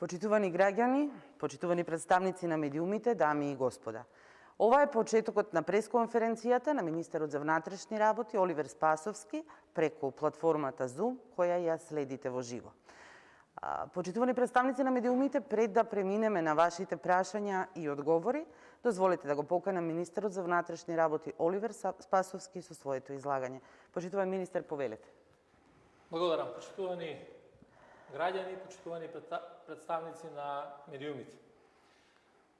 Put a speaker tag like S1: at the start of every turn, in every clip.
S1: Почитувани граѓани, почитувани представници на медиумите, дами и господа. Ова е почетокот на пресконференцијата на министерот за внатрешни работи Оливер Спасовски преку платформата Zoom, која ја следите во живо. Почитувани представници на медиумите, пред да преминеме на вашите прашања и одговори, дозволете да го поканам министерот за внатрешни работи Оливер Спасовски со своето излагање. Почитувани министер, повелете.
S2: Благодарам. Почитувани граѓани, почитувани представници на медиумите.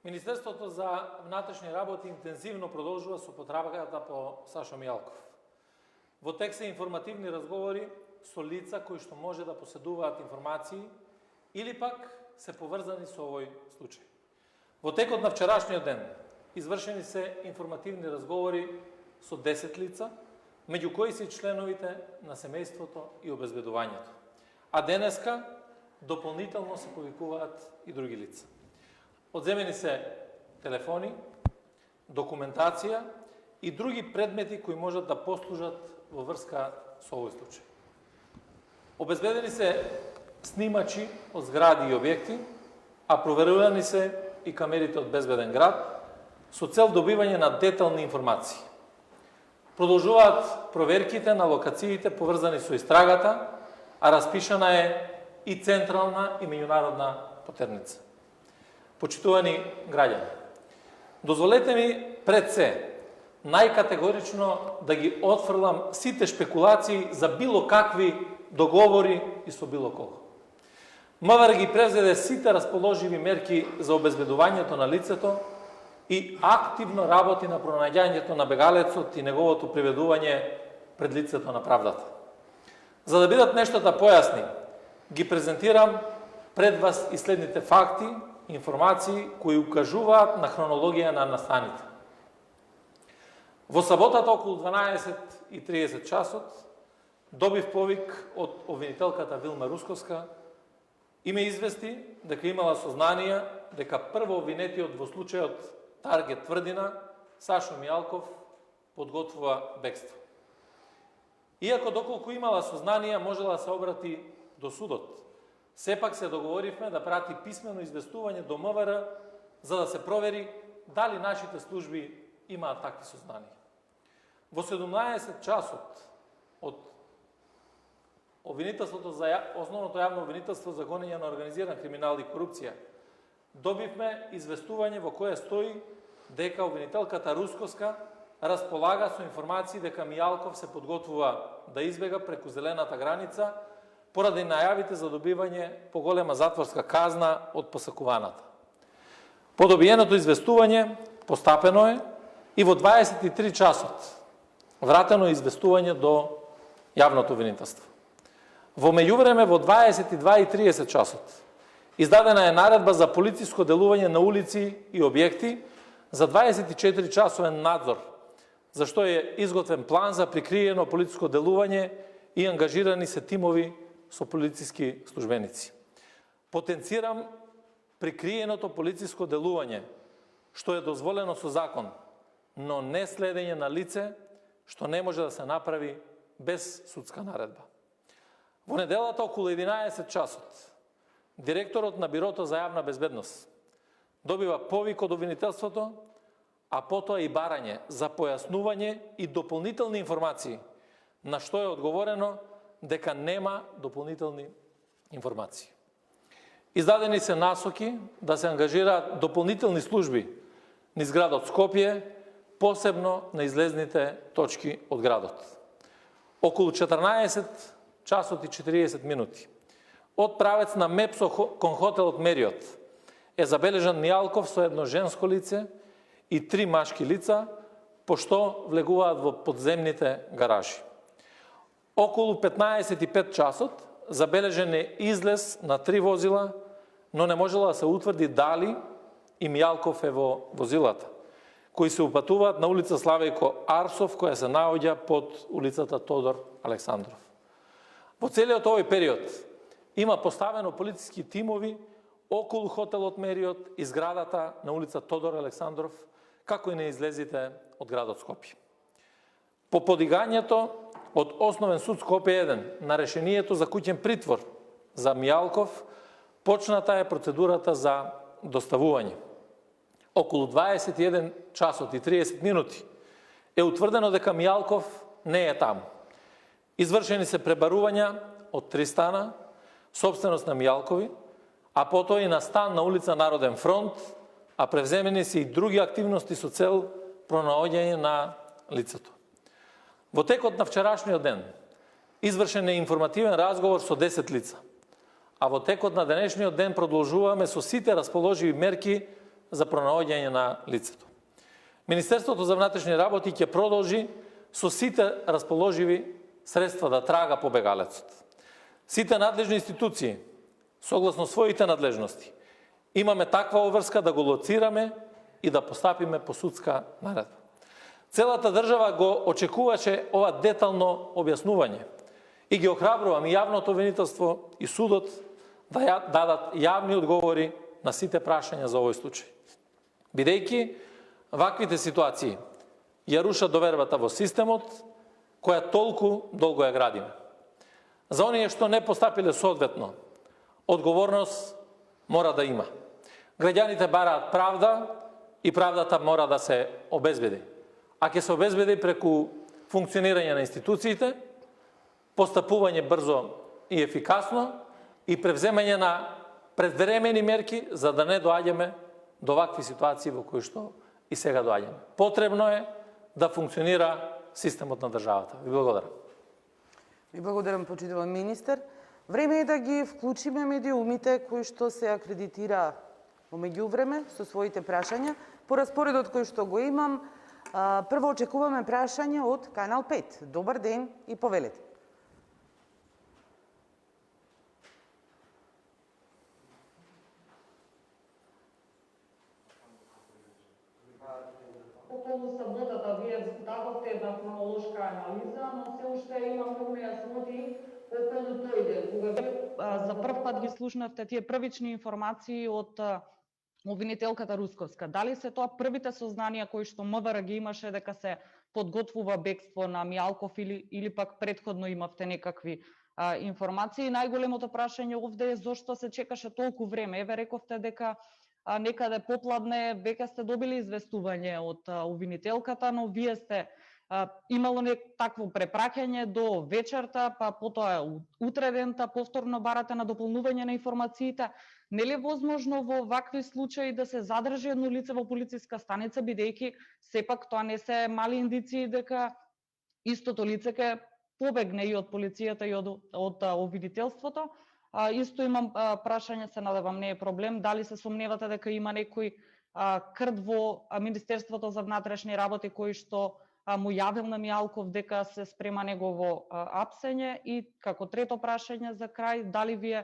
S2: Министерството за внатрешни работи интензивно продолжува со потрагата по Сашо Мијалков. Во тек се информативни разговори со лица кои што може да поседуваат информации или пак се поврзани со овој случај. Во текот на вчерашниот ден извршени се информативни разговори со 10 лица, меѓу кои се членовите на семејството и обезбедувањето. А денеска дополнително се повикуваат и други лица. Одземени се телефони, документација и други предмети кои можат да послужат во врска со овој случај. Обезбедени се снимачи од згради и објекти, а проверувани се и камерите од Безбеден град со цел добивање на детални информации. Продолжуваат проверките на локациите поврзани со истрагата, а распишана е и централна и меѓународна потерница. Почитувани граѓани, дозволете ми пред се најкатегорично да ги отфрлам сите шпекулации за било какви договори и со било кого. МВР ги превзеде сите расположиви мерки за обезбедувањето на лицето и активно работи на пронаѓањето на бегалецот и неговото приведување пред лицето на правдата. За да бидат нештата појасни, ги презентирам пред вас и следните факти, информации кои укажуваат на хронологија на настаните. Во саботата околу 12:30 часот добив повик од обвинителката Вилма Русковска и ме извести дека имала сознанија дека прво обвинетиот во случајот Таргет Тврдина, Сашо Мијалков, подготвува бегство. Иако доколку имала сознанија можела да се обрати до судот, сепак се договоривме да прати писмено известување до МВР за да се провери дали нашите служби имаат такви сознанија. Во 17 часот од основното јавно обвинителство за гонење на организиран криминал и корупција добивме известување во кое стои дека обвинителката Русковска располага со информации дека Мијалков се подготвува да избега преку зелената граница поради најавите за добивање поголема затворска казна од посакуваната. По добиеното известување постапено е и во 23 часот вратено известување до јавното обвинителство. Во меѓувреме во 22:30 часот издадена е наредба за полициско делување на улици и објекти за 24 часовен надзор, за што е изготвен план за прикриено полициско делување и ангажирани се тимови со полициски службеници. Потенцирам прикриеното полициско делување, што е дозволено со закон, но не следење на лице, што не може да се направи без судска наредба. Во неделата околу 11 часот, директорот на Бирото за јавна безбедност добива повик од обвинителството, а потоа и барање за појаснување и дополнителни информации, на што е одговорено дека нема дополнителни информации. Издадени се насоки да се ангажираат дополнителни служби низ градот Скопје, посебно на излезните точки од градот. Околу 14 часот и 40 минути од правец на Мепсо кон хотелот Мериот е забележан Мијалков со едно женско лице и 3 машки лица, пошто влегуваат во подземните гаражи. Околу 15:05 часот забележен е излез на 3 возила, но не можела да се утврди дали и Мијалков е во возилата, кои се упатуваат на улица Славејко Арсов, која се наоѓа под улицата Тодор Александров. Во целиот овој период има поставено полициски тимови околу хотелот Мериот и зградата на улица Тодор Александров, како и на излезите од градот Скопје. По подигањето од Основен суд Скопје 1 на решението за куќен притвор за Мијалков, почната е процедурата за доставување. Околу 21 часот и 30 минути е утврдено дека Мијалков не е таму. Извршени се пребарувања од 3 стана, собственост на Мијалкови, а потоа и на стан на улица Народен фронт, а превземени се и други активности со цел пронаоѓање на лицето. Во текот на вчерашниот ден извршен е информативен разговор со 10 лица, а во текот на денешниот ден продолжуваме со сите расположиви мерки за пронаоѓање на лицето. Министерството за внатрешни работи ќе продолжи со сите расположиви средства да трага по бегалецот. Сите надлежни институции, согласно своите надлежности, имаме таква обврска да го лоцираме и да постапиме по судска наредба. Целата држава го очекуваше ова детално објаснување и ги охрабрувам и јавното обвинителство и судот да дадат јавни одговори на сите прашања за овој случај. Бидејќи ваквите ситуации ја рушат довербата во системот, која толку долго ја градиме. За оние што не постапиле соодветно, одговорност мора да има. Граѓаните бараат правда и правдата мора да се обезбеди. А ќе се обезбеди преку функционирање на институциите, постапување брзо и ефикасно и превземање на предвремени мерки за да не доаѓаме до вакви ситуации во кои што и сега доаѓаме. Потребно е да функционира системот на државата. Ви благодарам.
S1: Ви благодарам, почитуван министер. Време е да ги вклучиме медиумите кои што се акредитира во меѓувреме со своите прашања. По распоредот кој што го имам, прво очекуваме прашање од Канал 5. Добар ден и повелете.
S3: Околу саботата вие дадовте една хронолошка анализа, но се уште има многу нејасноти околу тој ден. Кога вие за прв пат ги слушнавте тие првични информации од обвинителката Русковска, дали се тоа првите сознанија кои што МВР ги имаше дека се подготвува бегство на Мијалков или пак претходно имавте некакви информации? Најголемото прашање овде е зошто се чекаше толку време? Еве рековте дека некаде попладне веќе сте добили известување од обвинителката, но вие сте имало такво препраќање до вечерта, па потоа утредента повторно барате на дополнување на информациите. Нели е возможно во вакви случаи да се задржи едно лице во полициска станица, бидејќи сепак тоа не се мали индиции дека истото лице ќе побегне и од полицијата и од обвинителството? Исто имам прашање, се надевам не е проблем, дали се сомневате дека има некој крд во Министерството за внатрешни работи кој што му јавил на Мијалков дека се спрема негово апсење? И како трето прашање за крај, дали вие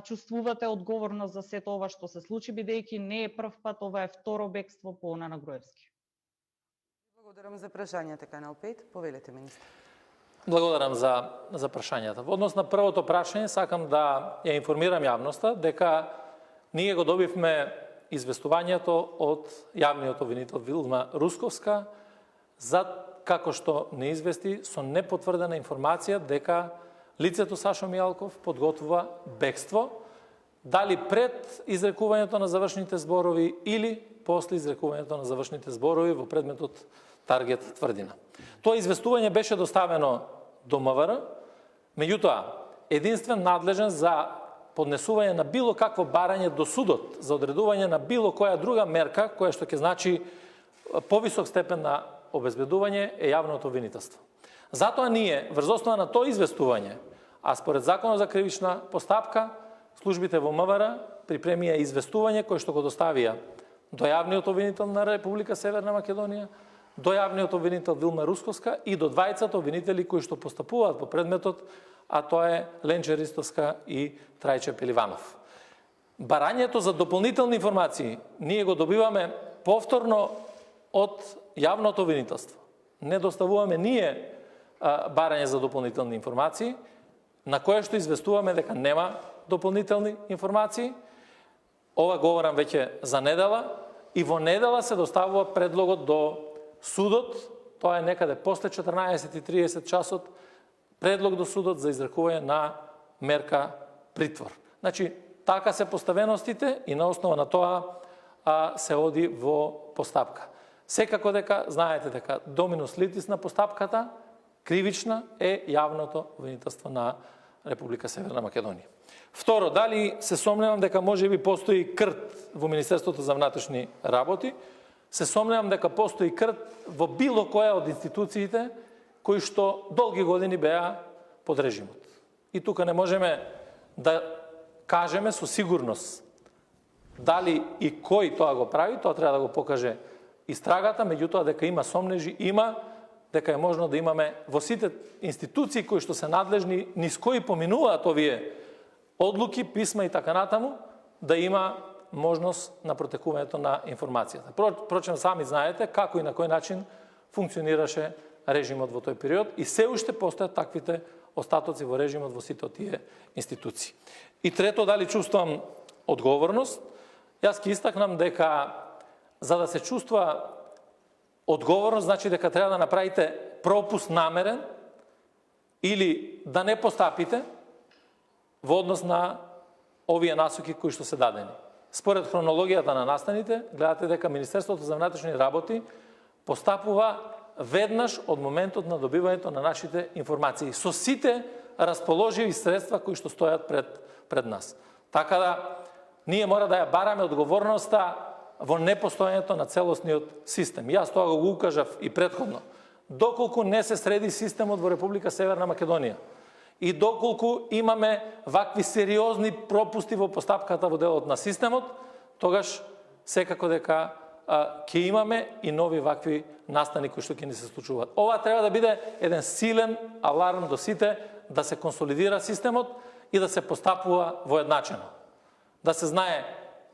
S3: чувствувате одговорност за сето ова што се случи, бидејќи не е прв пат, ова е второ бегство по Она на Груевски?
S1: Благодарам за прашањата, Канал 5. Повелете, министр.
S2: Благодарам за прашањата. Во однос на првото прашање, сакам да ја информирам јавноста дека ние го добивме известувањето од јавниот обвинител Вилма Русковска за како што не извести со непотврдена информација дека лицето Сашо Мијалков подготвува бегство, дали пред изрекувањето на завршните зборови или после изрекувањето на завршните зборови во предметот Таргет тврдина. Тоа известување беше доставено до МВР, меѓутоа единствен надлежен за поднесување на било какво барање до судот за одредување на било која друга мерка која што ќе значи повисок степен на обезбедување е јавното обвинителство. Затоа ние врз основа на тоа известување, а според Законот за кривична постапка, службите во МВР припремија известување кое што го доставија до јавниот обвинител на Република Северна Македонија, до јавниот обвинител Вилма Русковска и до двајцата обвинители кои што постапуваат по предметот, а тоа е Ленче Ристовска и Трајче Пеливанов. Барањето за дополнителни информации ние го добиваме повторно од јавното обвинителство. Не доставуваме ние барање за дополнителни информации, на кое што известуваме дека нема дополнителни информации. Ова говорам веќе за недела и во недела се доставува предлогот до судот, тоа е некаде после 14:30 часот, предлог до судот за изрекување на мерка притвор. Значи, Така се поставеностите и на основа на тоа се оди во постапка. Секако дека, знаете дека доминус литис на постапката, кривична, е јавното обвинителство на Република Северна Македонија. Второ, дали се сомневам дека може би постои крт во Министерството за внатрешни работи, се сомневам дека постои крт во било која од институциите кои што долги години беа под режимот. И тука не можеме да кажеме со сигурност дали и кој тоа го прави, тоа треба да го покаже истрагата, меѓутоа дека има сомнежи, има, дека е можно да имаме во сите институции кои што се надлежни, низ кои поминуваат овие одлуки, писма и така натаму, да има можност на протекувањето на информацијата. Впрочем, сами знаете како и на кој начин функционираше режимот во тој период и се уште постојат таквите остатоци во режимот во сите тие институции. И трето, дали чувствувам одговорност? Јас ќе истакнам дека за да се чувствува одговорност, значи дека треба да направите пропуст намерен или да не постапите во однос на овие насоки кои што се дадени. Според хронологијата на настаните, гледате дека Министерството за внатрешни работи постапува веднаш од моментот на добивањето на нашите информации со сите расположиви средства кои што стојат пред нас. Така да ние мора да ја бараме одговорноста во непостојањето на целосниот систем. Јас тоа го укажав и претходно. Доколку не се среди системот во Република Северна Македонија и доколку имаме вакви сериозни пропусти во постапката во делот на системот, тогаш секако дека ќе имаме и нови вакви настани кои што ќе ни се случуваат. Ова треба да биде еден силен аларм до сите да се консолидира системот и да се постапува воедначено. Да се знае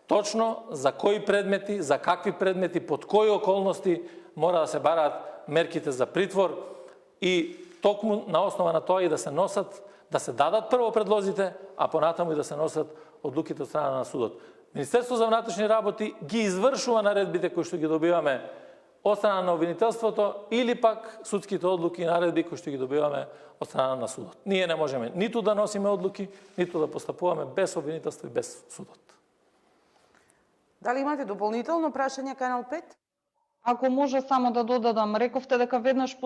S2: точно за кои предмети, за какви предмети, под кои околности мора да се бараат мерките за притвор и токму на основа на тоа и да се носат, да се дадат прво предлозите, а понатаму и да се носат одлуките од страна на судот. Министерство за внатрешни работи ги извршува наредбите кои што ги добиваме од страна на обвинителството или пак судските одлуки и наредби кои што ги добиваме од страна на судот. Ние не можеме ниту да носиме одлуки, ниту да постапуваме без обвинителство и без судот.
S1: Дали имате дополнително прашање, Канал 5?
S3: Ако може само да додадам, рековте дека веднаш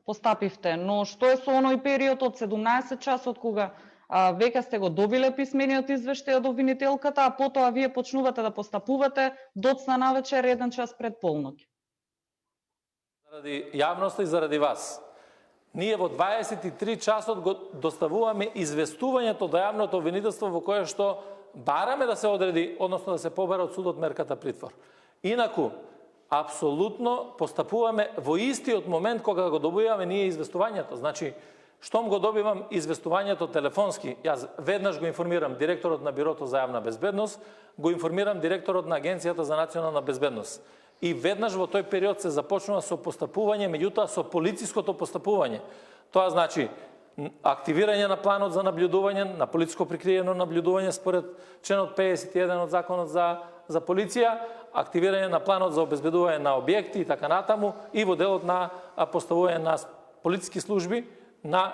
S3: постапивте, но што е со оној период од 17 часот кога веќе сте го добиле писмениот извештај од обвинителката, а потоа вие почнувате да постапувате доцна навечер 1 час пред полноќ?
S2: Заради јавноста и заради вас. Ние во 23 часот го доставуваме известувањето до јавното обвинителство во кое што бараме да се одреди, односно да се побара од судот мерката притвор. Инаку, апсолутно постапуваме во истиот момент кога го добиваме ние известувањето. Значи, штом го добивам известувањето телефонски, јас веднаш го информирам директорот на Бирото за јавна безбедност, го информирам директорот на Агенцијата за национална безбедност. И веднаш во тој период се започнува со постапување, меѓутоа со полициското постапување. Тоа значи активирање на планот за наблюдување, на полициско прикриено наблюдување според членот 51 од Законот за полиција, активирање на планот за обезбедување на објекти и така натаму и во делот на поставување на полициски служби на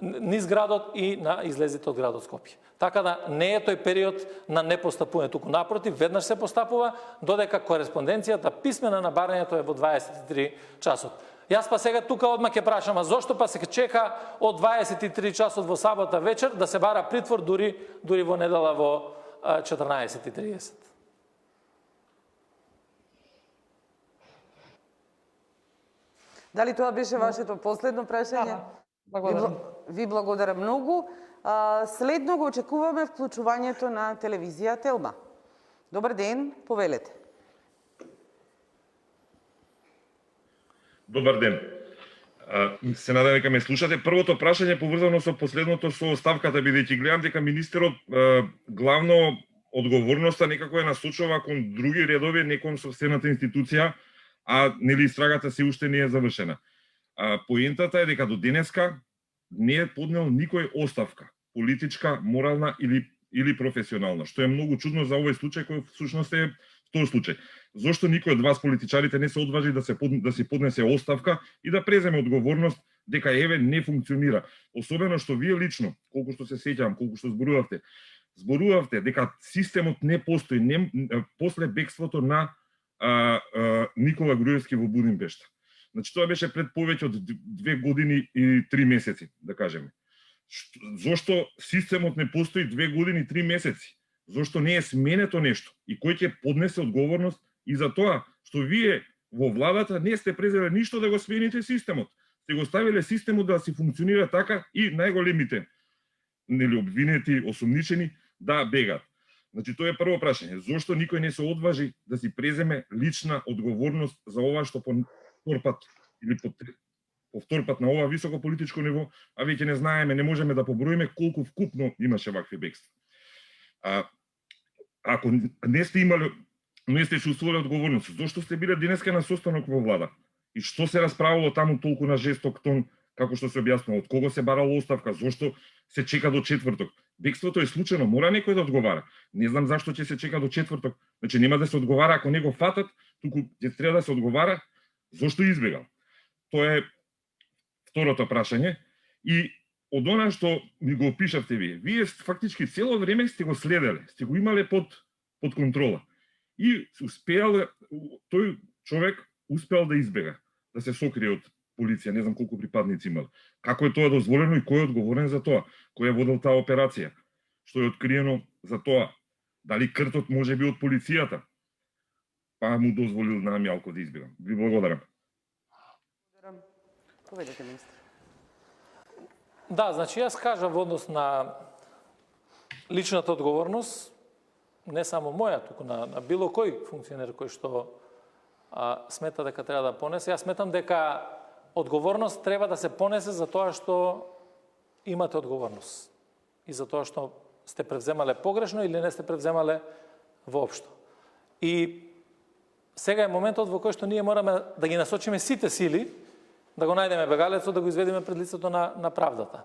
S2: низ градот и на излезите од градот Скопје. Така да не е тој период на непостапување, туку напротив, веднаш се постапува, додека кореспонденцијата писмена на барањето е во 23 часот. Јас па сега тука одма ќе прашам, а зошто па се чека од 23 часот во сабота вечер да се бара притвор дури во недела во 14:30?
S1: Дали тоа беше вашето последно прашање?
S3: Благодарам.
S1: Ви благодарам многу. Следно го очекуваме вклучувањето на телевизија Телма. Добар ден, повелете.
S4: Добар ден. Се надевам дека ме слушате. Првото прашање поврзано со последното со оставката, бидејќи гледам дека министерот главно одговорноста некако е насочува кон други редови, не кон собствената институција, а нели истрагата се уште не е завршена. Поентата е дека до денеска не е поднел никој оставка, политичка, морална или професионална, што е многу чудно за овој случај кој всушност е втор случај. Зошто никој од вас политичарите не се одважи да си поднесе оставка и да преземе одговорност дека еве не функционира. Особено што вие лично, колку што се сеќавам, колку што зборувавте, зборувавте дека системот не постои после бегството на Никола Груевски во Будимпешта. Значи тоа беше пред повеќе од 2 години и 3 месеци, да кажеме. Зошто системот не постои 2 години и 3 месеци? Зошто не е сменето нешто? И кој ќе поднесе одговорност и за тоа што вие во владата не сте презеле ништо да го смените системот. Сте го ставиле системот да си функционира така и најголемите нели обвинети, осумничени да бегат. Значи тоа е прво прашање. Зошто никој не се одважи да си преземе лична одговорност за ова што по втор пат или по втор пат на ова високо политичко ниво, а веќе не знаеме, не можеме да поброиме колку вкупно имаше вакви бегства. Ако не сте имали, не сте чувствували одговорност, зошто сте биле денеска на состанок во влада? И што се расправило таму толку на жесток тон, како што се објаснува, од кого се барало оставка, зошто се чека до четврток? Бегството е случајно, мора некој да одговара. Не знам зашто ќе се чека до четврток. Значи нема да се одговара ако не го фатат, туку ќе треба да се одговара зошто избегал. Тоа е второто прашање. И од она што ми го опишавте вие фактички цело време сте го следеле, сте го имале под контрола. И успеал, тој човек успеал да избега, да се сокрие од полиција, не знам колку припадници имал. Како е тоа дозволено и кој е одговорен за тоа? Кој е водел таа операција? Што е откриено за тоа? Дали кртот може би од полицијата? Па му дозволил на Мјалко да избега. Ви благодарам.
S1: Поведете, министр.
S2: Да, значи јас кажав во однос на личната одговорност, не само моја, туку на било кој функционер кој што смета дека треба да понесе. Јас сметам дека одговорност треба да се понесе за тоа што имате одговорност и за тоа што сте превземале погрешно или не сте превземале воопшто. И сега е моментот во кој што ние мораме да ги насочиме сите сили да го најдеме бегалецот, да го изведеме пред лицето на правдата.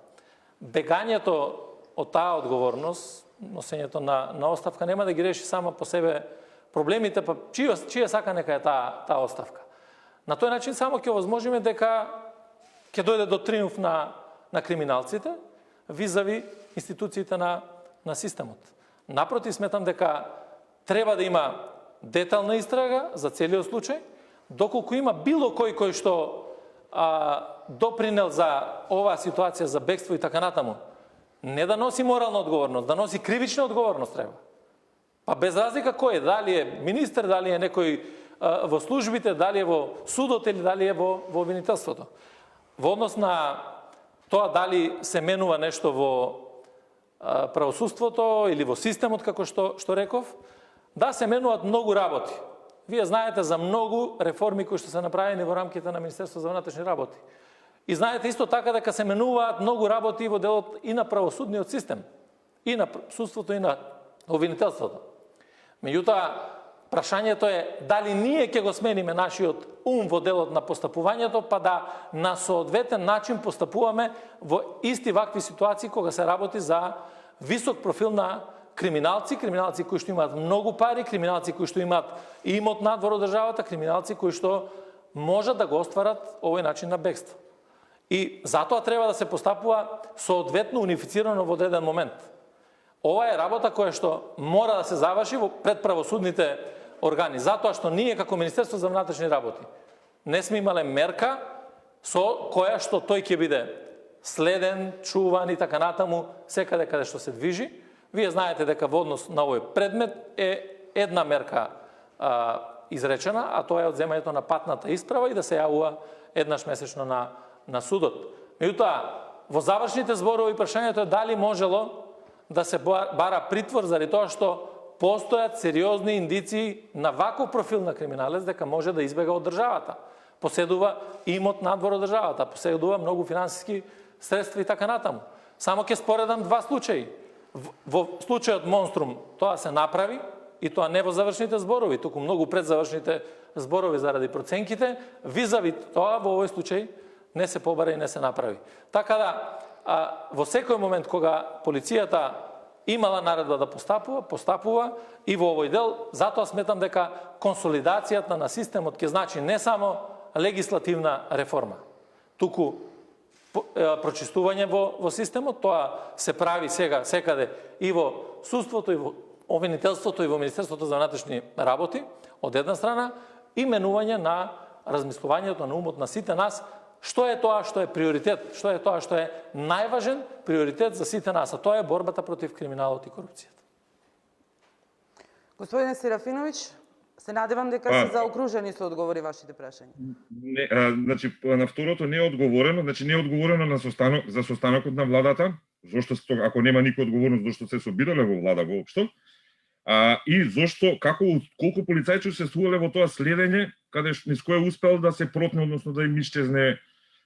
S2: Бегањето од таа одговорност, носењето на оставка нема да ги реши сама по себе проблемите, па чија сака нека е таа оставка. На тој начин само ќе овозможиме дека ќе дојде до триумф на криминалците визави институциите на системот. Напротив, сметам дека треба да има детална истрага за целиот случај, доколку има било кој што допринел за оваа ситуација, за бегство и така натаму, не да носи морална одговорност, да носи кривична одговорност треба. Па без разлика кој е, дали е министер, дали е некој во службите, дали е во судот или дали е во обвинителството. Во однос на тоа дали се менува нешто во правосудството или во системот, како што реков, да, се менуваат многу работи. Вие знаете за многу реформи кои што се направени во рамките на Министерството за внатрешни работи. И знаете исто така дека се менуваат многу работи во делот и на правосудниот систем, и на судството, и на обвинителството. Меѓутоа, прашањето е дали ние ќе го смениме нашиот ум во делот на постапувањето, па да на соодветен начин постапуваме во исти вакви ситуации кога се работи за висок профил на криминалци кои што имаат многу пари, криминалци кои што имаат имот надвор од државата, криминалци кои што можат да го остварат овој начин на бегство. И затоа треба да се постапува соодветно унифицирано во еден момент. Ова е работа која што мора да се заврши пред правосудните органи, затоа што ние како Министерство за внатрешни работи не сме имале мерка со која што тој ќе биде следен, чуван и така натаму секаде каде што се движи. Вие знаете дека во однос на овој предмет е една мерка изречена, а тоа е одземањето на патната исправа и да се јавува еднаш месечно на судот. Меѓутоа, во завршните зборови прашањето е дали можело да се бара притвор заради тоа што постојат сериозни индиции на ваков профил на криминалец дека може да избега од државата. Поседува имот надвор од државата, поседува многу финансиски средства и така натаму. Само ќе споредам два случаи. Во случајот Монструм тоа се направи и тоа не во завршните зборови, туку многу пред завршните зборови заради проценките, визави тоа во овој случај не се побара и не се направи. Така да, во секој момент кога полицијата имала наредба да постапува и во овој дел, затоа сметам дека консолидацијата на системот ќе значи не само легислативна реформа, туку прочистување во системот, тоа се прави сега секаде и во судството, и во обвинителството, и во Министерството за внатрешни работи, од една страна, именување на размислувањето на умот на сите нас, што е тоа што е приоритет, што е тоа што е најважен приоритет за сите нас, а тоа е борбата против криминалот и корупцијата.
S1: Господине Серафиновиќ, се надевам дека се заокружени со одговори вашите прашања.
S4: Не, значи, на второто не е одговорено, значи не е одговорено на за состанокот на владата, зошто ако нема никоја одговорност, зошто се собирале во влада воопшто, и зошто, колку полицајци се суеле во тоа следење, каде низ кое успел да се протне, односно да им исчезне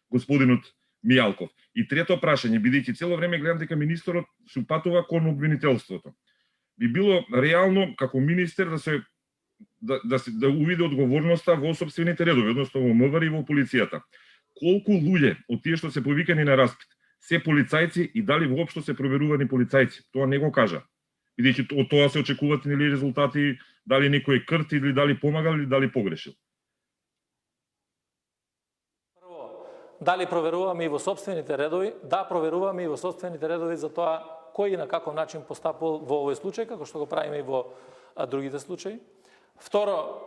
S4: господинот Мијалков. И трето прашање, бидејќи цело време гледам дека министерот се упатува кон обвинителството. Би било реално како министер да увиде одговорноста во сопствените редови, односно во МВР и во полицијата. Колку луѓе од тие што се повикани на распит се полицајци и дали воопшто се проверувани полицајци? Тоа не го кажа. Бидејќи од тоа се очекуваат нели резултати, дали некој крт или дали помагал или дали погрешил.
S2: Прво, дали проверуваме и во сопствените редови? Да, проверуваме и во сопствените редови за тоа кој и на каков начин постапувал во овој случај, како што го правиме и во другите случаи. Второ,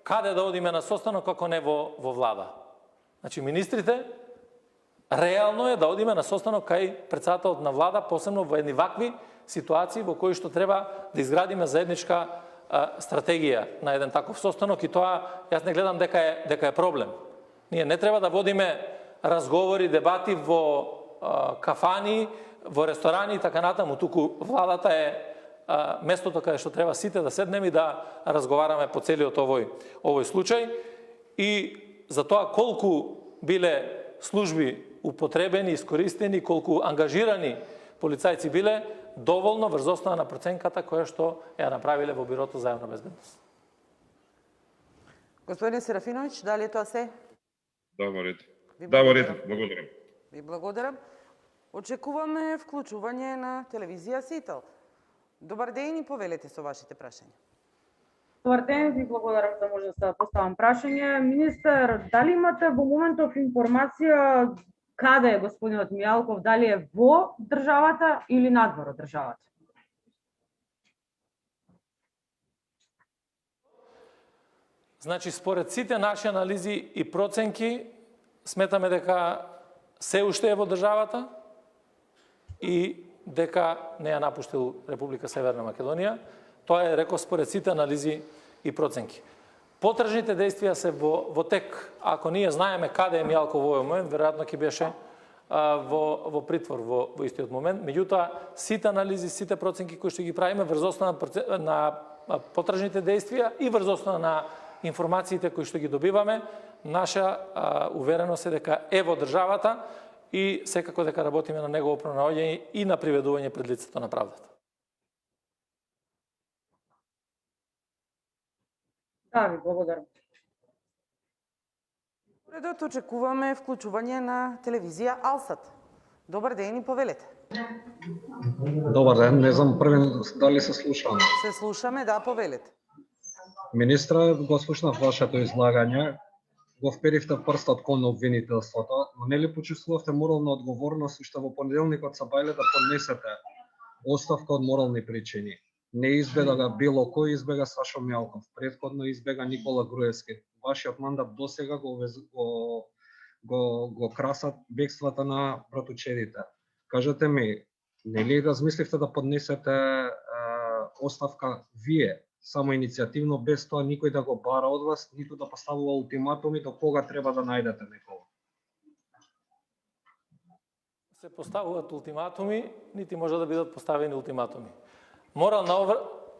S2: каде да одиме на состанок ако не во влада? Значи, министрите, реално е да одиме на состанок кај председателот на влада, посебно во едни вакви ситуации во кои што треба да изградиме заедничка стратегија на еден таков состанок, и тоа јас не гледам дека е проблем. Ние не треба да водиме разговори, дебати во кафани, во ресторани и така натаму, туку владата е местото каде што треба сите да седнеме и да разговараме по целиот овој случај, и за тоа колку биле служби употребени, искористени, колку ангажирани полицајци биле, доволно врз основа на проценката која што ја направиле во Бирото за јавна безбедност.
S1: Господине Серафиновиќ, дали е тоа се?
S4: Да, во ред. Да, во ред, благодарам.
S1: Ви благодарам. Очекуваме вклучување на телевизија Сител. Добар ден и повелете со вашите прашања.
S5: Добар ден, ви благодарам за можност да поставам прашање. Министер, дали имате во моментов информација каде е господинот Мијалков, дали е во државата или надвор од државата?
S2: Значи, според сите наши анализи и проценки, сметаме дека се уште е во државата и дека не ја напуштил Република Северна Македонија. Тоа е, реков, според сите анализи и проценки. Потржните действија се во тек. Ако ние знаеме каде е Мијалков во овој момент, веројатно ќе беше во притвор во истиот момент. Меѓутоа, сите анализи, сите проценки кои што ги правиме врз основа на потржните действија и врз основа на информациите кои што ги добиваме, наша увереност е дека е во државата и секако дека работиме на негово пронаоѓање и на приведување пред лицето на правдата.
S5: Да, ви благодарам.
S1: Поредот очекуваме вклучување на телевизија Алсат. Добар ден и повелете.
S6: Добар ден, не знам првен дали се слушаме.
S1: Се слушаме, да, повелете.
S6: Министра, го слушнав вашето излагање, го вперивте прстот кон обвинителството, но нели почувствувавте морална одговорност уште во понеделникот са бајле да поднесете оставка од морални причини? Не избега било кој, избега Сашо Мијалков, претходно избега Никола Груевски. Вашиот мандат досега го красат бегствата на братучедите. Кажете ми, нели размисливте да поднесете оставка вие, само иницијативно, без тоа никој да го бара од вас, ниту да поставува ултиматуми до кога треба да најдете некого?
S2: Се поставуваат ултиматуми, нити може да бидат поставени ултиматуми.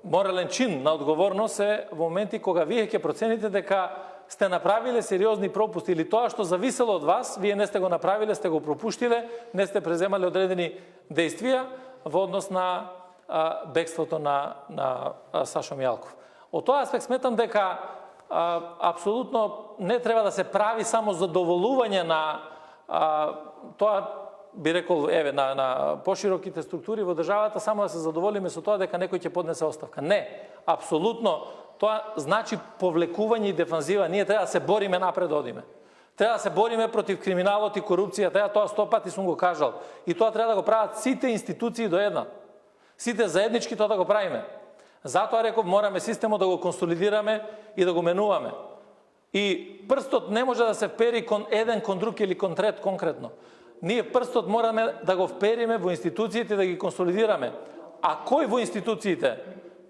S2: Морален чин на одговорност е во моменти кога вие ќе процените дека сте направиле сериозни пропусти или тоа што зависело од вас, вие не сте го направиле, сте го пропуштиле, не сте преземале одредени действија во однос на бегството на Сашо Мијалков. Од тоа аспект сметам дека апсолутно не треба да се прави само задоволување на тоа, би рекол, на пошироките структури во државата, само да се задоволиме со тоа дека некој ќе поднесе оставка. Не, апсолутно, тоа значи повлекување и дефанзива. Ние треба да се бориме напред да одиме. Треба да се бориме против криминалот и корупцијата, тоа 100 пати сум го кажал. И тоа треба да го прават сите институции до една. Сите заеднички тоа да го правиме. Затоа реков, мораме системот да го консолидираме и да го менуваме. И прстот не може да се впери кон еден, кон друг или кон трет конкретно. Ние прстот мораме да го впериме во институциите, да ги консолидираме. А кој во институциите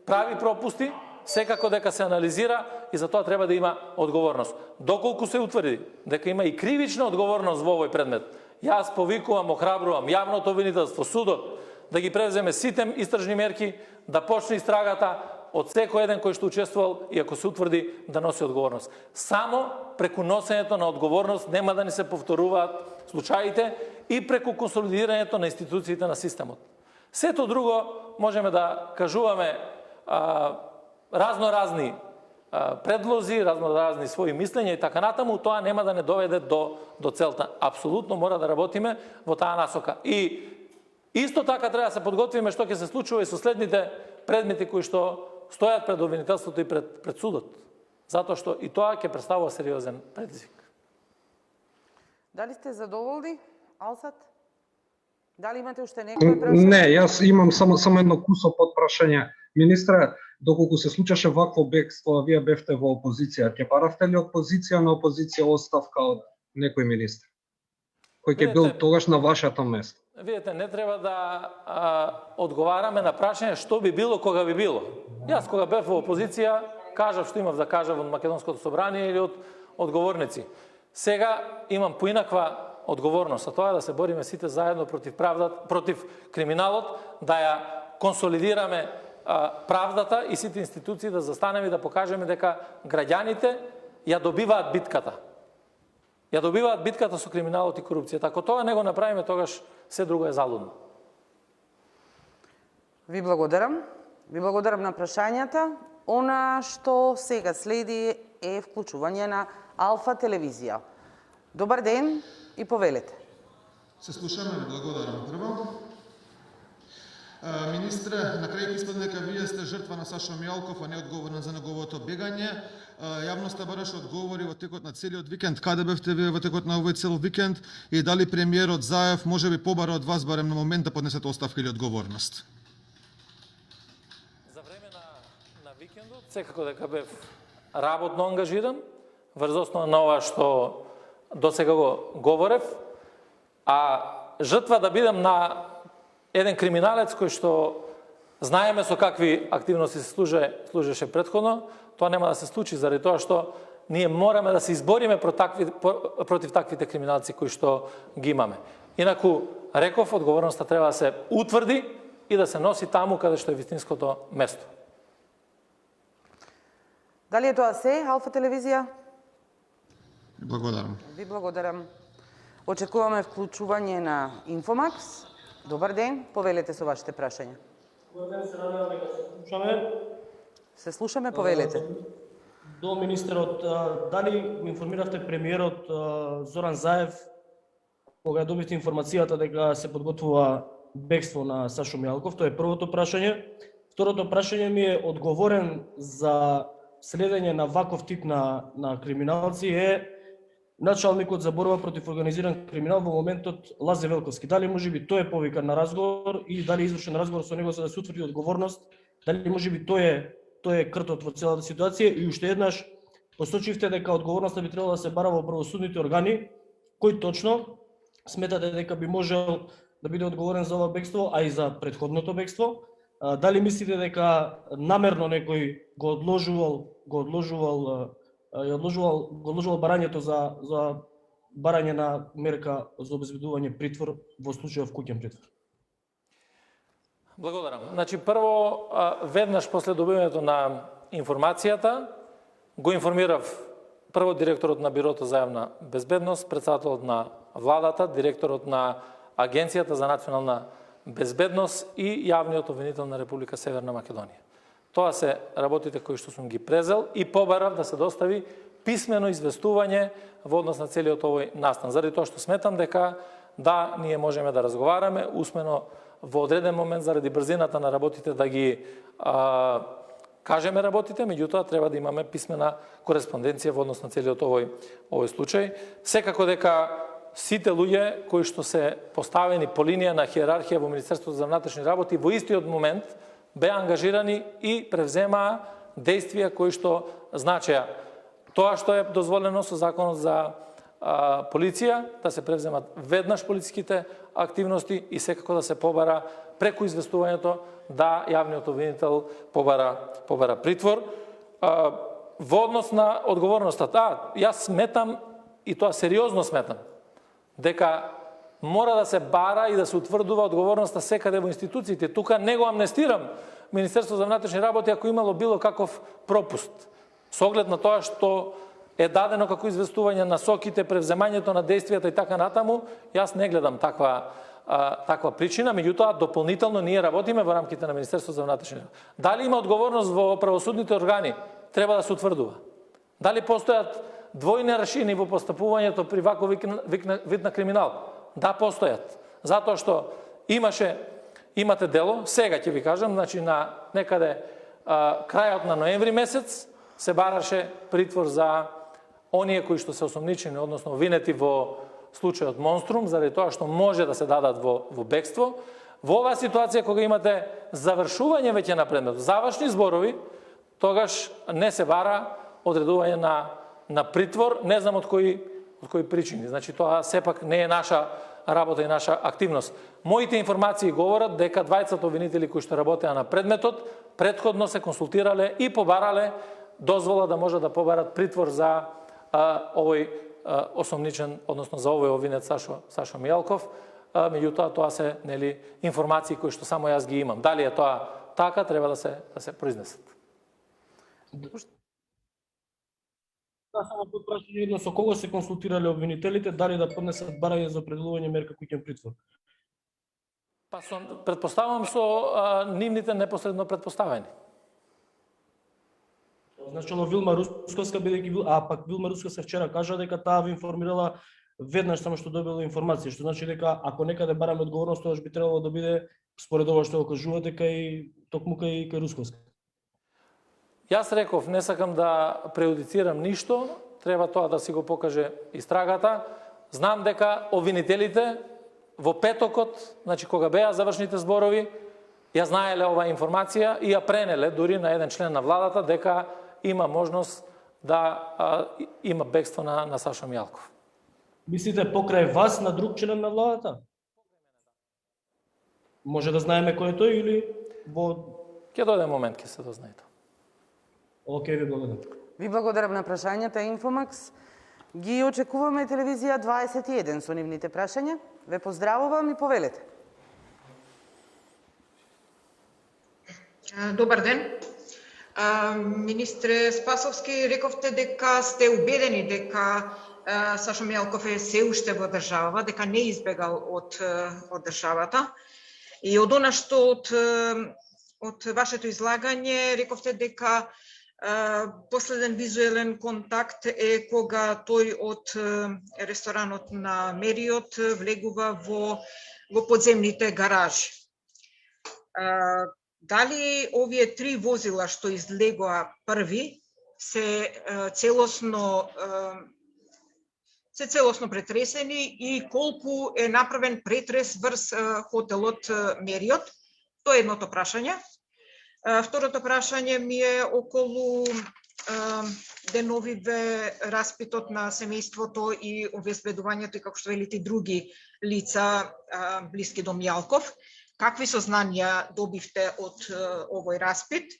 S2: прави пропусти, секако дека се анализира и за тоа треба да има одговорност. Доколку се утврди дека има и кривична одговорност во овој предмет, јас повикувам, охрабрувам јавното обвинителство, судот, да ги превземе сите истражни мерки, да почне истрагата од секој еден кој што учествувал и ако се утврди да носи одговорност. Само преку носењето на одговорност нема да ни се повторуваат случаите и преку консолидирањето на институциите на системот. Сето друго можеме да кажуваме разноразни предлози, разноразни своји мислења и така натаму, тоа нема да не доведе до целта. Апсолутно мора да работиме во таа насока. И исто така треба да се подготвиме што ќе се случува и со следните предмети кои што стојат пред обвинителството и пред судот. Затоа што и тоа ќе представува сериозен предизвик.
S1: Дали сте задоволни, Алсат? Дали имате уште некој прашање?
S6: Не, јас имам само едно кусо подпрашање. Министре, доколку се случаше вакво бегство, а вие бевте во опозиција, ќе баравте ли од позиција на опозиција оставка од некој министр? Кој ќе бил тогаш на вашето место?
S2: Видете, не треба да одговараме на прашање што би било кога би било. Јас кога бев во опозиција, кажав што имав да кажав од Македонското собрание или од одговорници. Сега имам поинаква одговорност, а тоа е да се бориме сите заедно против криминалот, да ја консолидираме правдата и сите институции да застанеме и да покажеме дека граѓаните ја добиваат битката. Ја добиваат битката со криминалот и корупцијата. Ако тоа не го направиме, тогаш се друго е залудно.
S1: Ви благодарам. Ви благодарам на прашањата. Она што сега следи е вклучување на Алфа телевизија. Добар ден и повелете.
S7: Се слушаме, благодарам. Прво, министре, на крај испадне дека вие сте жртва на Сашо Мијалков, а не одговорна за неговото бегање. Јавноста бараше одговори во текот на целиот викенд. Каде бевте вие во текот на овој цел викенд и дали премиерот Заев може би побара од вас барем на момент да поднесете оставка или одговорност?
S2: За време на викендот секако дека бев работно ангажиран врз основа на ова што досега го говорев, а жртва да бидам на еден криминалец кој што знаеме со какви активности се служеше претходно, тоа нема да се случи заради тоа што ние мораме да се избориме против таквите криминалци кои што ги имаме. Инаку, реков, одговорноста треба да се утврди и да се носи таму каде што е вистинското место.
S1: Дали е тоа се, Алфа телевизија?
S7: Благодарам.
S1: Ви благодарам. Очекуваме вклучување на Инфомакс. Добар ден, повелете со вашите прашања.
S8: Добар ден, се надевам дека се слушаме.
S1: Се слушаме, повелете.
S8: До министерот, дали го информиравте премиерот Зоран Заев кога добивте информацијата дека се подготвува бегство на Сашо Мијалков? Тоа е првото прашање. Второто прашање ми е одговорен за следење на ваков тип на криминалци е началникот за борба против организиран криминал во моментот Лазе Велковски. Дали можеби тој е повикан на разговор и дали е извршен разговор со него за да се утврди одговорност? Дали можеби тој е кртот во целата ситуација? И уште еднаш посочивте дека одговорноста би требало да се бара во правосудните органи. Кој точно сметате дека би можел да биде одговорен за ова бегство, а и за претходното бегство? Дали мислите дека намерно некој го одложувал барањето за барање на мерка за обезбедување притвор во случајов куќен притвор?
S2: Благодарам. Значи, прво, веднаш после добивањето на информацијата, го информирав прво директорот на Бирото за јавна безбедност, председателот на владата, директорот на Агенцијата за национална безбедност и јавниот обвинител на Република Северна Македонија. Тоа се работите кои што сум ги презел и побарав да се достави писмено известување во однос на целиот овој настан. Заради тоа што сметам дека да, ние можеме да разговараме усмено во одреден момент заради брзината на работите да ги кажеме работите, меѓутоа треба да имаме писмена кореспонденција во однос на целиот овој случај. Секако дека сите луѓе кои што се поставени по линија на хиерархија во Министерството за внатрешни работи во истиот момент беа ангажирани и превземаа действија кои што значеа тоа што е дозволено со законот за полиција, да се превземат веднаш полициските активности и секако да се побара преку известувањето да јавниот обвинител побара притвор. Во однос на одговорноста, јас сметам, и тоа сериозно сметам, дека мора да се бара и да се утврдува одговорноста секаде во институциите. Тука не го амнестирам Министерство за внатрешни работи ако имало било каков пропуст. Со оглед на тоа што е дадено како известување на соките, превземањето на действијата и така натаму, јас не гледам таква причина, меѓутоа дополнително ние работиме во рамките на Министерството за внатрешни работи. Дали има одговорност во правосудните органи, треба да се утврдува. Дали постојат двојни аршини во постапувањето при ваков вид на криминал? Да, постојат. Затоа што имате дело, сега ќе ви кажам, значи на некаде крајот на ноември месец се бараше притвор за оние кои што се осомничени, односно обвинети во случајот Монструм, заради тоа што може да се дадат во бегство. Во оваа ситуација, кога имате завршување веќе на предмет, завршни зборови, тогаш не се бара одредување на притвор, не знам од кои причини. Значи тоа сепак не е наша работа и наша активност. Моите информации говорат дека двајцата обвинители кои што работеа на предметот претходно се консултирале и побарале дозвола да може да побарат притвор за овој осомничен, односно за овој обвинет Сашо Мијалков. Меѓутоа тоа се информации кои што само јас ги имам. Дали е тоа така, треба да се произнесат.
S8: Само подпрашање едно, со кого се консултирале обвинителите, дали да поднесат барање за определување мерка куќен притвор?
S2: Предпоставам со нивните непосредно предпоставени.
S8: Начало Вилма Русковска, бидејќи пак Вилма Русковска вчера кажа дека таа ви информирала веднаш само што добила информација, што значи дека ако некаде бараме одговорност, тоа би требало да биде според ова што го кажувате токму кај Русковска.
S2: Јас реков, не сакам да преюдицирам ништо, треба тоа да си го покаже истрагата. Знам дека обвинителите во петокот, значи кога беа завршните зборови, ја знаеле оваа информација и ја пренеле дури на еден член на владата дека има можност да има бегство на Сашо Мијалков.
S8: Мислите покрај вас на друг член на владата? Може да знаеме кој е тој или
S2: Ќе дојде момент, ќе се дознае тоа.
S8: Океј, ви благодарам.
S1: Ви благодарам на прашањата Инфомакс. Ги очекуваме телевизија 21 со нивните прашања. Ве поздравувам и повелете.
S9: Добар ден. Министре Спасовски, рековте дека сте убедени дека Сашо Мијалков е се уште во држава, дека не избегал од државата. И од она што од вашето излагање рековте дека последен визуелен контакт е кога тој од ресторанот на Мериот влегува во подземните гаражи. Дали овие три возила што излегоа први се целосно претресени и колку е направен претрес врз хотелот Мериот? Тоа е едното прашање. Второто прашање ми е околу деновиве распитот на семејството и обезбедувањето и како што велите други лица блиски до Мијалков. Какви сознанија добивте од овој распит?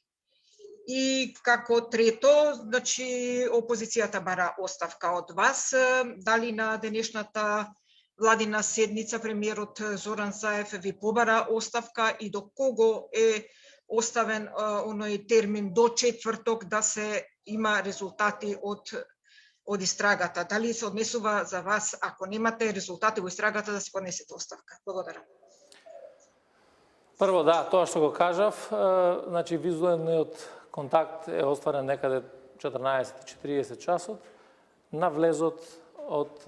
S9: И како трето, значи опозицијата бара оставка од вас. Дали на денешната владина седница премиерот Зоран Заев ви побара оставка и до кого е оставен оној термин до четврток да се има резултати од истрагата? Дали се однесува за вас, ако немате резултати во истрагата, да се поднесете оставка? Благодарам.
S2: Прво, да, тоа што го кажав, значи визуелниот контакт е остварен некаде 14:40 часот на влезот од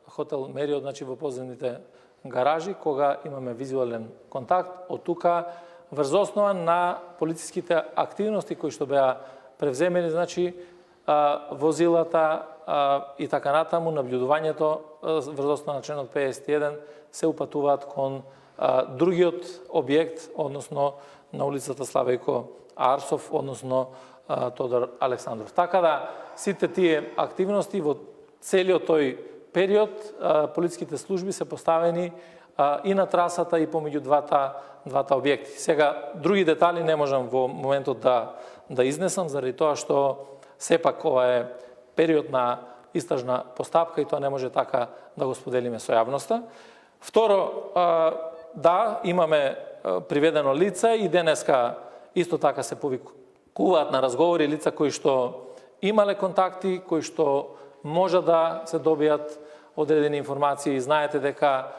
S2: хотел Мериот, значи во подземните гаражи, кога имаме визуелен контакт. Од тука врз основа на полициските активности кои што беа превземени, значи возилата и така натаму, наблюдувањето врз основа на членот 51 се упатуваат кон другиот објект, односно на улицата Славејко Арсов, односно Тодор Александров. Така да, сите тие активности во целиот тој период, полициските служби се поставени и на трасата и помеѓу двата објекти. Сега, други детали не можам во моментот да изнесам, заради тоа што сепак ова е период на истражна постапка и тоа не може така да го споделиме со јавноста. Второ, да, имаме приведено лице и денеска исто така се повикуваат на разговори лица кои што имале контакти, кои што може да се добијат одредени информации. Знаете дека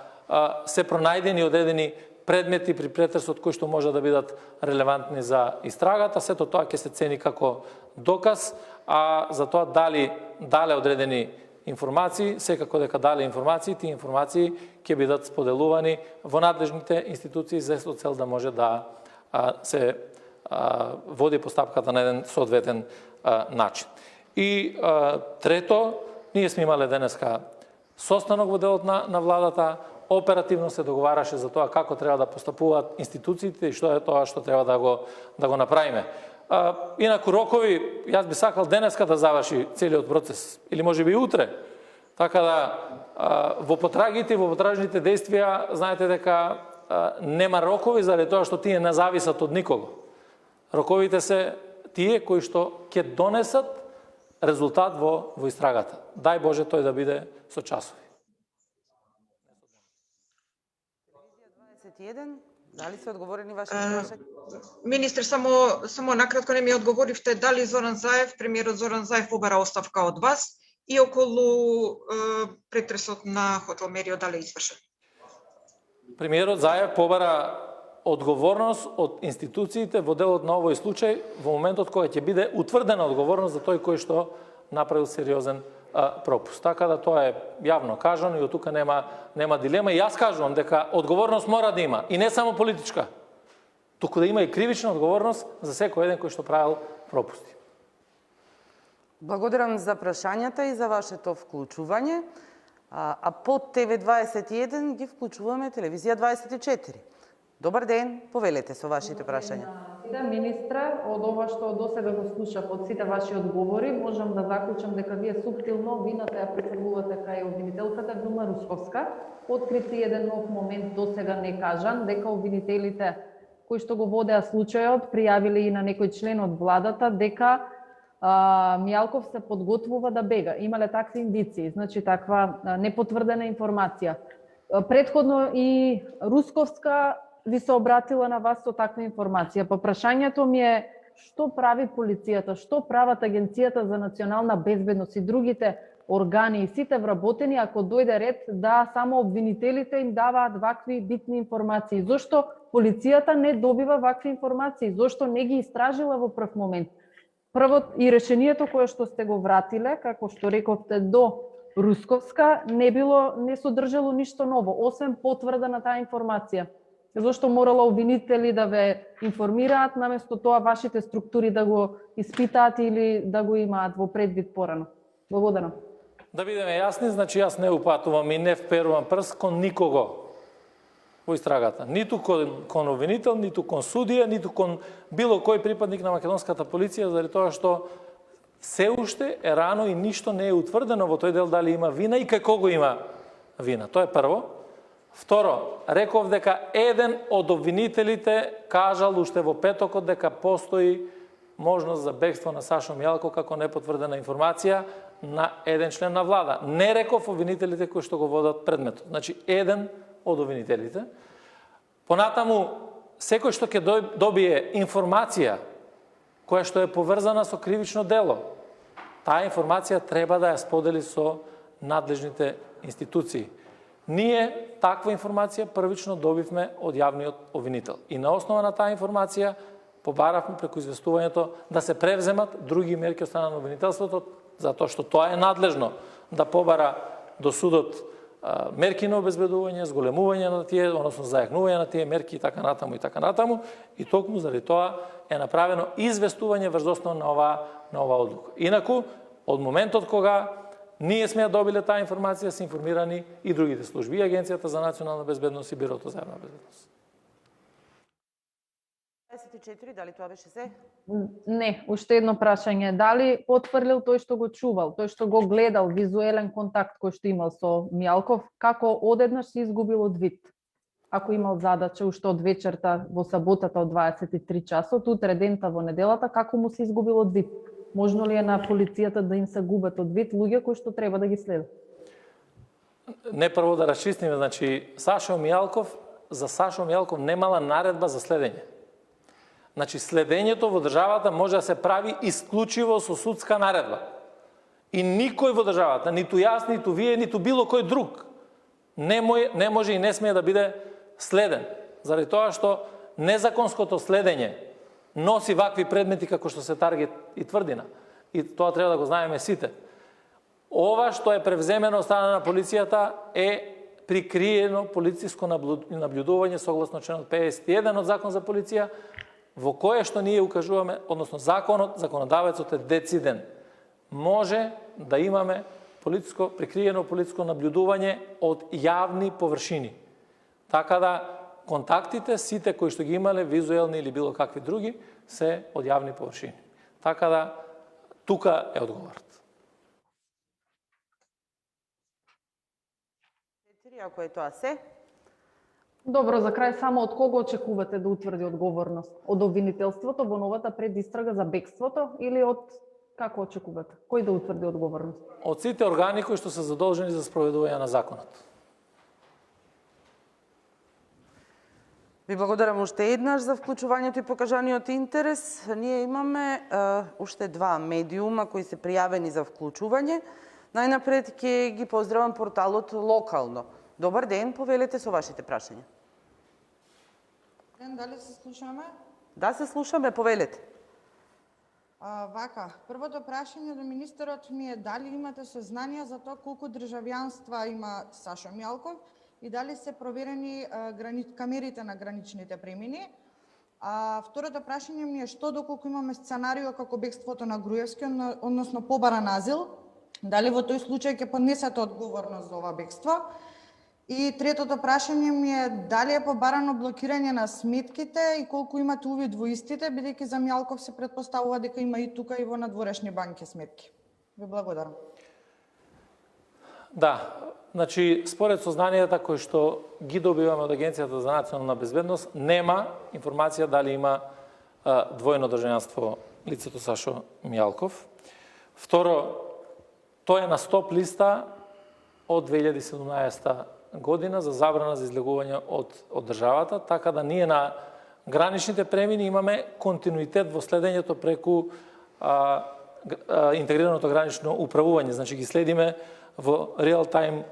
S2: се пронајдени одредени предмети при претресот кои што може да бидат релевантни за истрагата. Сето тоа ќе се цени како доказ, а за тоа дале одредени информации, секако дека дале информации, тие информации ќе бидат споделувани во надлежните институции за цел да може да се води постапката на еден соодветен начин. И трето, ние сме имале денеска состанок во делот на владата, оперативно се договараше за тоа како треба да постапуваат институциите и што е тоа што треба да го направиме. Инаку рокови, јас би сакал денеска да заврши целиот процес, или може би утре. Така да, во потрагите, во потражните действија, знаете дека нема рокови, заради тоа што тие не зависат од никого. Роковите се тие кои што ќе донесат резултат во истрагата. Дај Боже тој да биде со часови.
S1: 21, дали се одговорени вашите прашања?
S9: Министр, само накратко не ми одговоривте дали Зоран Заев, премиерот Зоран Заев побара оставка од вас и околу претресот на хотел Мерио дали извршен?
S2: Премиерот Заев побара одговорност од институциите во делот на овој случај во моментот кога ќе биде утврдена одговорност за тој кој што направил сериозен пропуст. Така да тоа е јавно кажано и од тука нема дилема. И јас кажувам дека одговорност мора да има и не само политичка, туку да има и кривична одговорност за секој еден кој што правил пропусти.
S1: Благодарам за прашањата и за вашето вклучување. А под ТВ21 ги вклучуваме Телевизија 24. Добар ден, повелете со вашите прашања.
S3: Да, министре, од ова што досега го слушав од сите ваши одговори, можам да заклучам дека вие суптилно вината ја префрлувате кај обвинителката Вилма Русковска. Открити еден нов момент досега не кажан, дека обвинителите кои што го водеа случајот пријавиле и на некој член од владата дека Мијалков се подготвува да бега. Имале такви индиции, значи таква непотврдена информација. Претходно и Русковска ви се обратила на вас со таква информација. Па прашањето ми е што прави полицијата, што прават Агенцијата за национална безбедност и другите органи и сите вработени ако дојде ред да само обвинителите им даваат вакви битни информации. Зошто полицијата не добива вакви информации? Зошто не ги истражила во прв момент? Прво и решението кое што сте го вратиле, како што рековте, до Русковска не содржало ништо ново, освен потврда на таа информација. Зошто морало обвинители да ве информираат, наместо тоа вашите структури да го испитаат или да го имаат во предвид порано? Благодарам.
S2: Да бидеме јасни, значи јас не упатувам и не вперувам прст кон никого во истрагата. Ниту кон обвинител, ниту кон судија, ниту кон било кој припадник на македонската полиција, заради тоа што се уште е рано и ништо не е утврдено во тој дел дали има вина и кај кого има вина. Тоа е прво. Второ, реков дека еден од обвинителите кажал уште во петокот дека постои можност за бегство на Сашо Мијалков како непотврдена информација на еден член на влада. Не реков обвинителите кои што го водат предметот. Значи, еден од обвинителите. Понатаму, секој што ќе добие информација која што е поврзана со кривично дело, таа информација треба да ја сподели со надлежните институции. Ние таква информација првично добивме од јавниот обвинител. И на основа на таа информација побаравме преку известувањето да се превземат други мерки од страна на обвинителството, затоа што тоа е надлежно да побара до судот мерки на обезбедување, зголемување на тие, односно зајакнување на тие мерки и така натаму. И токму заради тоа е направено известување врз основа на ова одлука. Инаку, од моментот кога ние сме ја добиле таа информација, се информирани и другите служби, и Агенцијата за национална безбедност и Бирото за јавна безбедност.
S1: 24, дали тоа беше се?
S5: Не, уште едно прашање. Дали потврдил тој што го чувал, тој што го гледал, визуелен контакт кој што имал со Мијалков, како одеднаш се изгубил од вид? Ако имал задача уште од вечерта во саботата од 23 часот, утре дента во неделата, како му се изгубил од вид? Можно ли е на полицијата да им се губат од вид луѓе кои што треба да ги следат?
S2: Не, прво да расчистиме, значи Сашо Мијалков, за Сашо Мијалков немала наредба за следење. Значи, следењето во државата може да се прави исклучиво со судска наредба. И никој во државата, ниту јас, ниту вие, ниту било кој друг, не може и не смее да биде следен. Заради тоа што незаконското следење носи вакви предмети како што се таргет и тврдина. И тоа треба да го знаеме сите. Ова што е превземено од страна на полицијата е прикриено полициско наблюдување согласно членот 51 од Закон за полиција, во кое што ние укажуваме, односно законодавецот е дециден. Може да имаме прикриено полициско наблюдување од јавни површини. Така да контактите, сите кои што ги имале, визуелни или било какви други, се од јавни површини. Така да, тука е одговорот.
S1: Ако е тоа се.
S5: Добро, за крај само од кого очекувате да утврди одговорност? Од обвинителството во новата предистрага за бегството или од како очекувате? Кој да утврди одговорност?
S2: Од сите органи кои што се задолжени за спроведување на законот.
S1: Ви благодарам уште еднаш за вклучувањето и покажаниот интерес. Ние имаме уште два медиума кои се пријавени за вклучување. Најнапред ќе ги поздравам порталот Локално. Добар ден, повелете со вашите прашања.
S10: Ден, дали се слушаме?
S1: Да, се слушаме, повелете.
S10: Вака, првото прашање до министерот ми е дали имате сознание за тоа колку државјанства има Сашо Мијалков и дали се проверени камерите на граничните премини. Второто прашање ми е што доколку имаме сценарио како бегството на Груевски, односно побаран азил, дали во тој случај ќе поднесете одговорност за ова бегство? И третото прашање ми е дали е побарано блокирање на сметките и колку имате увид во истите, бидејќи за Мијалков се претпоставува дека има и тука и во надворешни банки сметки. Ви благодарам.
S2: Да, значи според сознанијата кои што ги добиваме од Агенцијата за национална безбедност, нема информација дали има двојно државјанство лицето Сашо Мијалков. Второ, тој е на стоп листа од 2017 година за забрана за излегување од државата, така да ние на граничните премини имаме континуитет во следењето преку интегрираното гранично управување. Значи ги следиме во реал тајм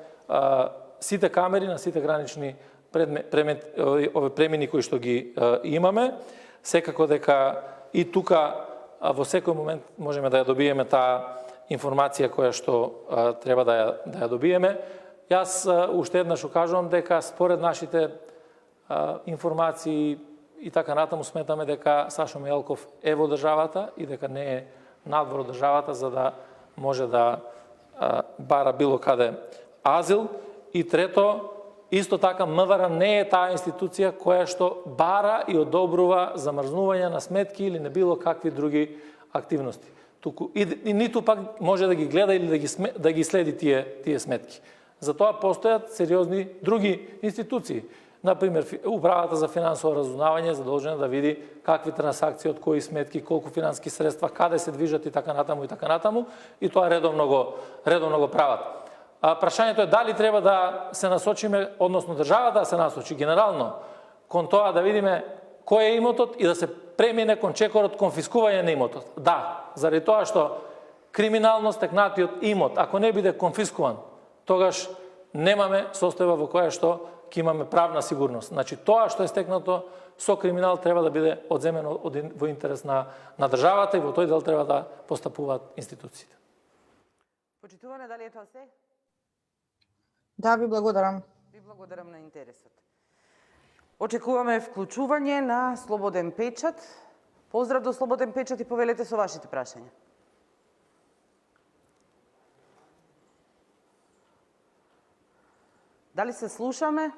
S2: сите камери на сите гранични премини кои што ги имаме. Секако дека и тука во секој момент можеме да ја добиеме таа информација која што треба да ја добиеме. Јас уште еднаш укажувам дека според нашите информации и така натаму сметаме дека Сашо Мијалков е во државата и дека не е надвор од државата за да може да бара било каде азил. И трето, исто така МВР не е таа институција која што бара и одобрува замрзнување на сметки или не било какви други активности. И ниту пак може да ги гледа или да ги следи тие сметки. Затоа постојат сериозни други институции. Например, Управата за финансово разузнавање е задолжена да види какви трансакции, од кои сметки, колку финански средства, каде се движат и така натаму, и тоа редовно го прават. Прашањето е дали треба да се насочиме, односно државата да се насочи генерално кон тоа да видиме кој е имотот и да се премине кон чекорот конфискување на имотот. Да, заради тоа што криминално стекнатиот имот, ако не биде конфискуван, тогаш немаме состојба во која што ќе имаме правна сигурност. Значи, тоа што е стекнато со криминал треба да биде одземено во интерес на државата и во тој дел треба да постапуваат институциите.
S1: Почитуване, дали е тоа се?
S10: Да, ви благодарам.
S1: Ви благодарам на интересот. Очекуваме вклучување на Слободен печат. Поздрав до Слободен печат и повелете со вашите прашања. Дали се слушаме?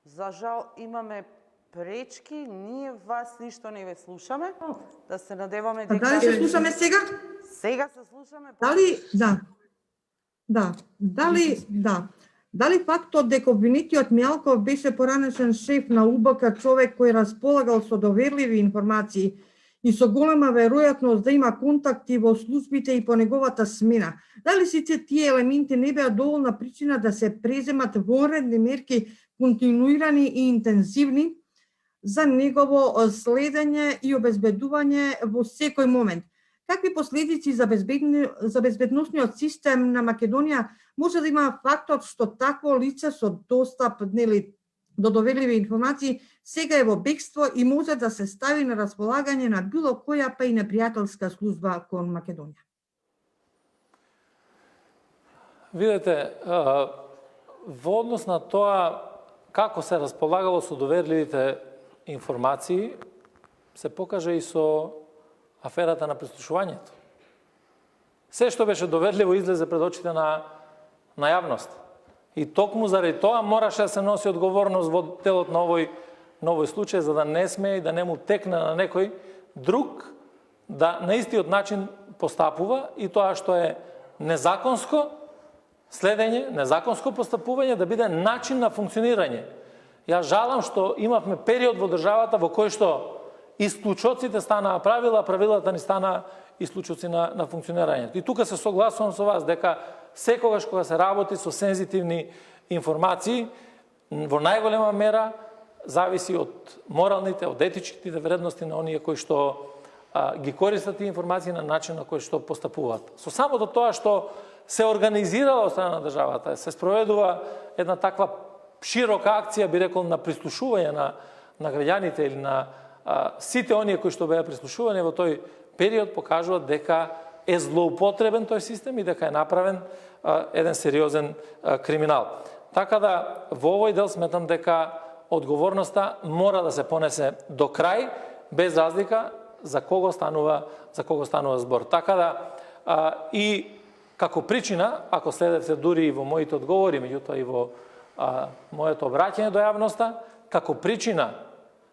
S1: За жал имаме пречки, ние вас ништо не ве слушаме. Да се надеваме дека...
S11: Дали се слушаме сега?
S1: Сега се слушаме.
S11: Дали, Дали фактот дека обвинетиот Мјалков беше поранешен шеф на УБК човек кој располагал со доверливи информации и со голема веројатност да има контакти во службите и по неговата смена, дали сите тие елементи не беа доволна причина да се преземат вонредни мерки, континуирани и интензивни, за негово следење и обезбедување во секој момент? Какви последици за безбедносниот систем на Македонија може да има фактот што такво лице со достап до доверливи информации сега е во бегство и може да се стави на располагање на било која па и непријателска служба кон Македонија?
S2: Видете, во однос на тоа како се располагало со доверливите информации, се покаже и со аферата на прислушувањето. Се што беше доверливо излезе пред очите на јавност. И токму заради тоа мораше да се носи одговорност во телот на овој случај, за да не смее и да не му текне на некој друг да на истиот начин постапува и тоа што е незаконско следење, незаконско постапување да биде начин на функционирање. Јас жалам што имавме период во државата во кој што исклучоците станаа правила, правилата ни станаа исклучоци на функционирањето. И тука се согласувам со вас дека секогаш кога се работи со сензитивни информации, во најголема мера зависи од моралните, од етичките вредности на оние кои што ги користат тие информации на начин на кој што постапуваат. Со самото тоа што се организирала од страна на државата, се спроведува една таква широка акција, би рекол, на прислушување на граѓаните или на сите оние кои што беа прислушувани во тој период, покажуваат дека е злоупотребен тој систем и дека е направен еден сериозен криминал. Така да во овој дел сметам дека одговорноста мора да се понесе до крај, без разлика за кого станува збор. Така да и како причина, ако следевте дури и во моите одговори, меѓутоа и во моето обраќање до јавноста, како причина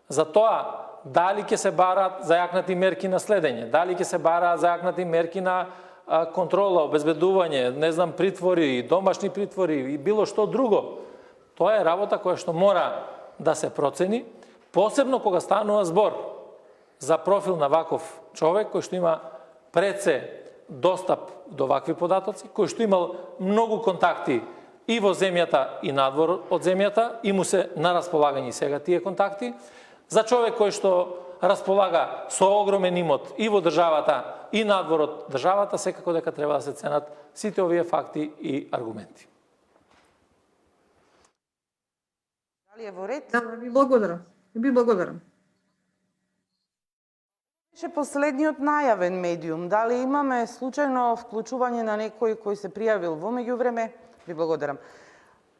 S2: за тоа дали ќе се бараат зајакнати мерки на следење, дали ќе се бараат зајакнати мерки на контрола, обезбедување, не знам, притвори, домашни притвори и било што друго. Тоа е работа која што мора да се процени, посебно кога станува збор за профил на ваков човек кој што има пред се достап до вакви податоци, кој што имал многу контакти и во земјата и надвор од земјата, и му се на располагање сега тие контакти, за човек кој што располага со огромен имот и во државата и надвор од државата, секако дека треба да се ценат сите овие факти и аргументи.
S1: Дали е во ред?
S11: Да, ви благодарам.
S1: Беше последниот најавен медиум. Дали имаме случајно вклучување на некој кој се пријавил во меѓувреме? Ви благодарам.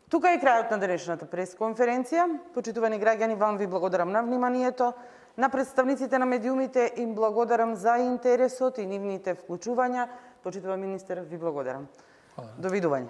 S1: Тука е крајот на денешната пресконференција. Почитувани граѓани, вам ви благодарам на вниманието. На представниците на медиумите им благодарам за интересот и нивните вклучувања. Почитува министер, ви благодарам. Довидување.